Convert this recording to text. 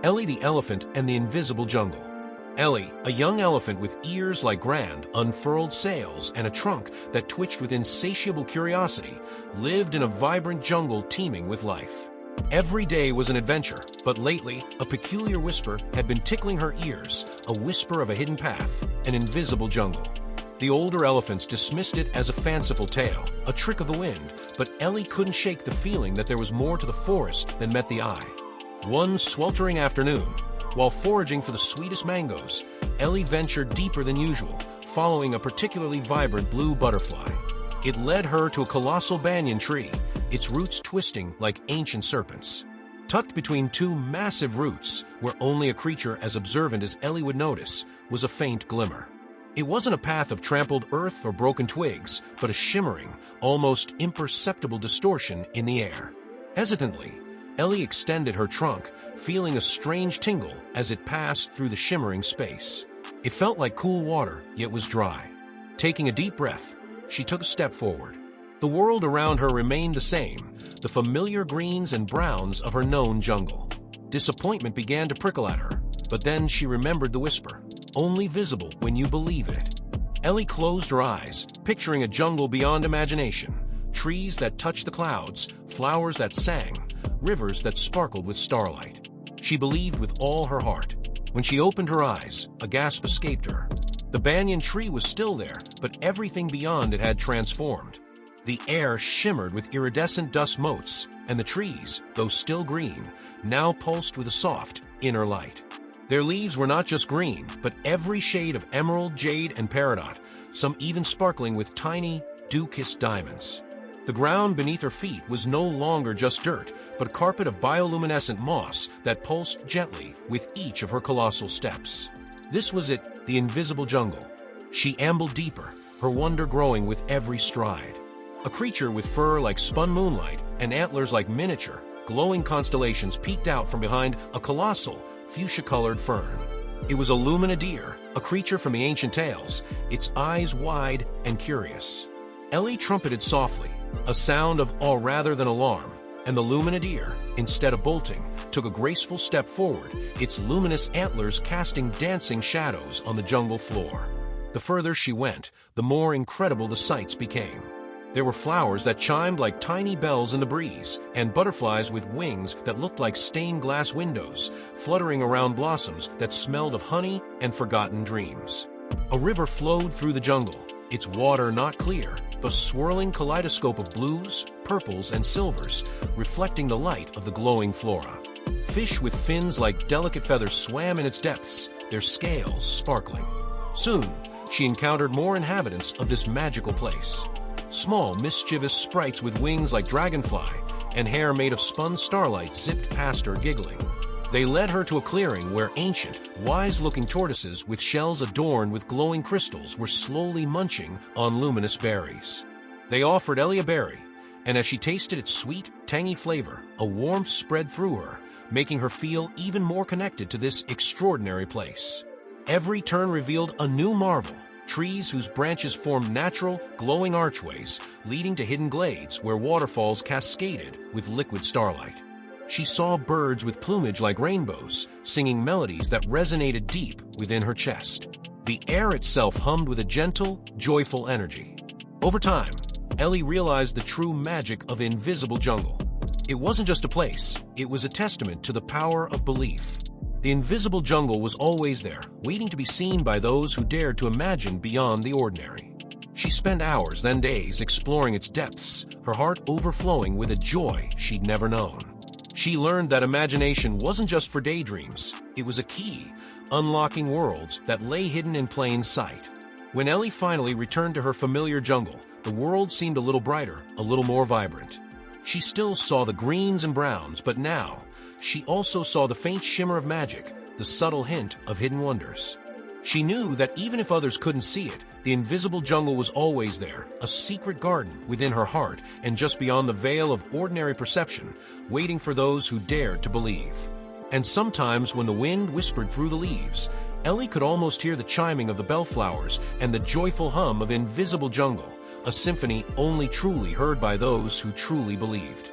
Ellie the Elephant and the Invisible Jungle. Ellie, a young elephant with ears like grand, unfurled sails and a trunk that twitched with insatiable curiosity, lived in a vibrant jungle teeming with life. Every day was an adventure, but lately, a peculiar whisper had been tickling her ears, a whisper of a hidden path, an invisible jungle. The older elephants dismissed it as a fanciful tale, a trick of the wind, but Ellie couldn't shake the feeling that there was more to the forest than met the eye. One sweltering afternoon, while foraging for the sweetest mangoes, Ellie ventured deeper than usual, following a particularly vibrant blue butterfly. It led her to a colossal banyan tree, its roots twisting like ancient serpents. Tucked between two massive roots, where only a creature as observant as Ellie would notice, was a faint glimmer. It wasn't a path of trampled earth or broken twigs, but a shimmering, almost imperceptible distortion in the air. Hesitantly, Ellie extended her trunk, feeling a strange tingle as it passed through the shimmering space. It felt like cool water, yet was dry. Taking a deep breath, she took a step forward. The world around her remained the same, the familiar greens and browns of her known jungle. Disappointment began to prickle at her, but then she remembered the whisper, only visible when you believe it. Ellie closed her eyes, picturing a jungle beyond imagination, trees that touched the clouds, flowers that sang, rivers that sparkled with starlight. She believed with all her heart. When she opened her eyes, a gasp escaped her. The banyan tree was still there, but everything beyond it had transformed. The air shimmered with iridescent dust motes, and the trees, though still green, now pulsed with a soft, inner light. Their leaves were not just green, but every shade of emerald, jade, and peridot, some even sparkling with tiny, dew-kissed diamonds. The ground beneath her feet was no longer just dirt, but a carpet of bioluminescent moss that pulsed gently with each of her colossal steps. This was it, the invisible jungle. She ambled deeper, her wonder growing with every stride. A creature with fur like spun moonlight and antlers like miniature, glowing constellations peeked out from behind a colossal, fuchsia-colored fern. It was a lumina deer, a creature from the ancient tales, its eyes wide and curious. Ellie trumpeted softly, a sound of awe rather than alarm, and the lumina deer, instead of bolting, took a graceful step forward, its luminous antlers casting dancing shadows on the jungle floor. The further she went, the more incredible the sights became. There were flowers that chimed like tiny bells in the breeze, and butterflies with wings that looked like stained glass windows, fluttering around blossoms that smelled of honey and forgotten dreams. A river flowed through the jungle, its water not clear, but swirling kaleidoscope of blues, purples, and silvers, reflecting the light of the glowing flora. Fish with fins like delicate feathers swam in its depths, their scales sparkling. Soon, she encountered more inhabitants of this magical place. Small, mischievous sprites with wings like dragonfly and hair made of spun starlight zipped past her giggling. They led her to a clearing where ancient, wise-looking tortoises with shells adorned with glowing crystals were slowly munching on luminous berries. They offered Ellie a berry, and as she tasted its sweet, tangy flavor, a warmth spread through her, making her feel even more connected to this extraordinary place. Every turn revealed a new marvel. Trees whose branches formed natural, glowing archways, leading to hidden glades where waterfalls cascaded with liquid starlight. She saw birds with plumage like rainbows, singing melodies that resonated deep within her chest. The air itself hummed with a gentle, joyful energy. Over time, Ellie realized the true magic of the invisible jungle. It wasn't just a place, it was a testament to the power of belief. The invisible jungle was always there, waiting to be seen by those who dared to imagine beyond the ordinary. She spent hours, then days, exploring its depths, her heart overflowing with a joy she'd never known. She learned that imagination wasn't just for daydreams, it was a key, unlocking worlds that lay hidden in plain sight. When Ellie finally returned to her familiar jungle, the world seemed a little brighter, a little more vibrant. She still saw the greens and browns, but now, she also saw the faint shimmer of magic, the subtle hint of hidden wonders. She knew that even if others couldn't see it, the invisible jungle was always there, a secret garden within her heart and just beyond the veil of ordinary perception, waiting for those who dared to believe. And sometimes when the wind whispered through the leaves, Ellie could almost hear the chiming of the bellflowers and the joyful hum of invisible jungle, a symphony only truly heard by those who truly believed.